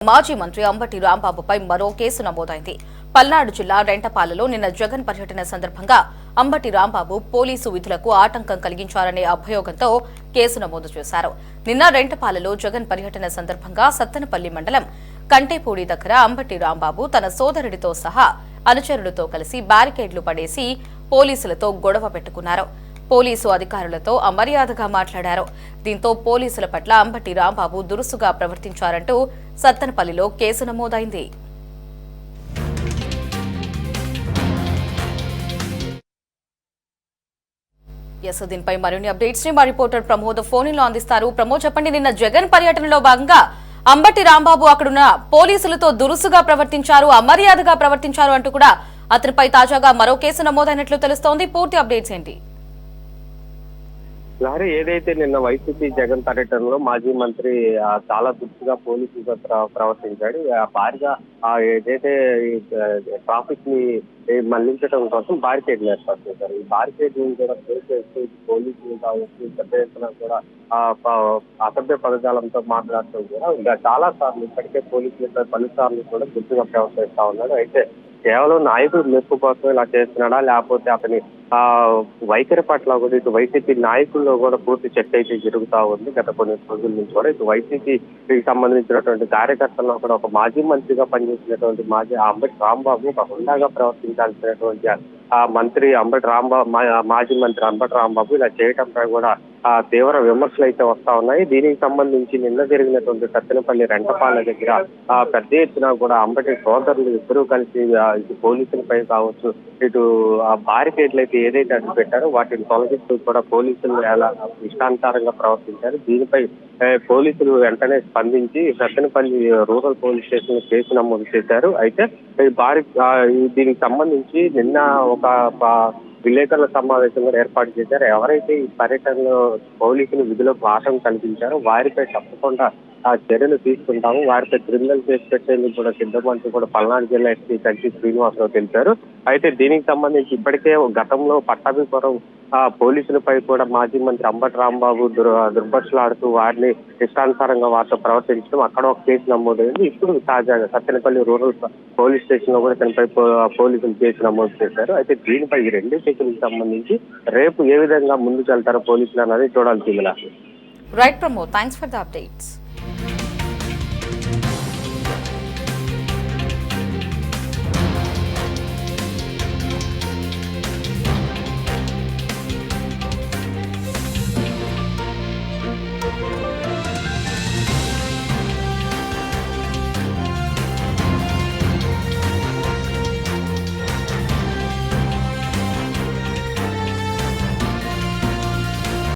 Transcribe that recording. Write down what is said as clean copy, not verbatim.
మాజీ మంత్రి అంబటి రాంబాబుపై మరో కేసు నమోదైంది. పల్నాడు జిల్లా రెంటపాలలో నిన్న జగన్ పర్యటన సందర్భంగా అంబటి రాంబాబు పోలీసు విధులకు ఆటంకం కలిగించారనే అభియోగంతో కేసు నమోదు చేశారు. నిన్న రెంటపాలలో జగన్ పర్యటన సందర్భంగా సత్తెనపల్లి మండలం కంటేపూడి దగ్గర అంబటి రాంబాబు తన సోదరుడితో సహా అనుచరులతో కలిసి బ్యారికేడ్లు పడేసి పోలీసులతో గొడవ పెట్టుకున్నారు. పోలీసు అధికారులతో అమర్యాదగా మాట్లాడారు. దీంతో పోలీసుల పట్ల అంబటి రాంబాబు దురుసుగా ప్రవర్తించారంటూ సత్తెనపల్లిలో కేసు నమోదైంది. దీనిపై మరిన్ని అప్డేట్స్ ని మా రిపోర్టర్ ప్రమోద్ ఫోన్ లో అందిస్తారు. ప్రమోద్, చెప్పండి, నిన్న జగన్ పర్యటనలో భాగంగా అంబటి రాంబాబు అక్కడున్న పోలీసులతో దురుసుగా ప్రవర్తించారు, అమర్యాదగా ప్రవర్తించారు అంటూ కూడా అతనిపై తాజాగా మరో కేసు నమోదైనట్లు తెలుస్తోంది. పూర్తి అప్డేట్స్ ఏంటి? లారీ ఏదైతే నిన్న వైసీపీ జగన్ పర్యటనలో మాజీ మంత్రి చాలా దురుసుగా పోలీసులతో ప్రవర్తించాడు. భారీగా ఏదైతే ట్రాఫిక్ ని మళ్లించడం కోసం బారికేడ్లు ఏర్పాటు చేశారు. ఈ బారికేడ్ కూడా చేస్తూ పోలీసులు కావచ్చు పెద్ద ఎత్తున కూడా అసభ్య పదజాలంతో మాట్లాడటం కూడా ఇంకా చాలా సార్లు ఇప్పటికే పోలీసులపై పలుసార్లు కూడా దురుసుగా ప్రవర్తిస్తా ఉన్నాడు. అయితే కేవలం నాయకుడు మెప్పు కోసం ఇలా చేస్తున్నాడా, లేకపోతే అతని వైఖరి పట్ల కూడా ఇటు వైసీపీ నాయకుల్లో కూడా పూర్తి చర్చ అయితే జరుగుతూ ఉంది. గత కొన్ని రోజుల నుంచి కూడా ఇటు వైసీపీకి సంబంధించినటువంటి కార్యకర్తల్లో కూడా ఒక మాజీ మంత్రిగా పనిచేసినటువంటి అంబటి రాంబాబు ఒక హుందాగా ప్రవర్తించాల్సినటువంటి మంత్రి మాజీ మంత్రి అంబటి రాంబాబు ఇలా చేయడంపై కూడా తీవ్ర విమర్శలు అయితే వస్తా ఉన్నాయి. దీనికి సంబంధించి నిన్న జరిగినటువంటి సత్తెనపల్లి రెంటపాల దగ్గర పెద్ద ఎత్తున కూడా అంబటి సోదరులు ఇద్దరూ కలిసి ఇటు పోలీసులపై కావచ్చు ఇటు బారికేడ్లు అయితే ఏదైతే అడ్డు పెట్టారో వాటిని తొలగిస్తూ కూడా పోలీసులు ఎలా ఇష్టానుసారంగా ప్రవర్తించారు. దీనిపై పోలీసులు వెంటనే స్పందించి సత్తెనపల్లి రూరల్ పోలీస్ స్టేషన్ లో కేసు నమోదు చేశారు. అయితే దీనికి సంబంధించి నిన్న ఒక విలేకరుల సమావేశం కూడా ఏర్పాటు చేశారు. ఎవరైతే ఈ పర్యటనలో పోలీసులు విధులకు ఆటంకం కల్పించారో వారిపై తప్పకుండా చర్యలు తీసుకుంటాము, వారిపై క్రిమినల్ కేసు పెట్టేందుకు కూడా సిద్ధమంటూ కూడా పల్నాడు జిల్లా ఎస్పీ కంచి శ్రీనివాసరావు తెలిపారు. అయితే దీనికి సంబంధించి ఇప్పటికే గతంలో పట్టాభిపురం పోలీసులపై కూడా మాజీ మంత్రి అంబటి రాంబాబు దుర్భాషలాడుతూ వారిని ఇష్టానుసారంగా వారితో ప్రవర్తించడం అక్కడ ఒక కేసు నమోదైంది. ఇప్పుడు తాజాగా సత్తెనపల్లి రూరల్ పోలీస్ స్టేషన్ లో కూడా తనపై పోలీసులు కేసు నమోదు చేశారు. అయితే దీనిపై ఈ రెండు కేసులకు సంబంధించి రేపు ఏ విధంగా ముందుకు వెళ్తారో పోలీసులు అన్నది చూడాల్సింది. Right Pramod, thanks for the updates.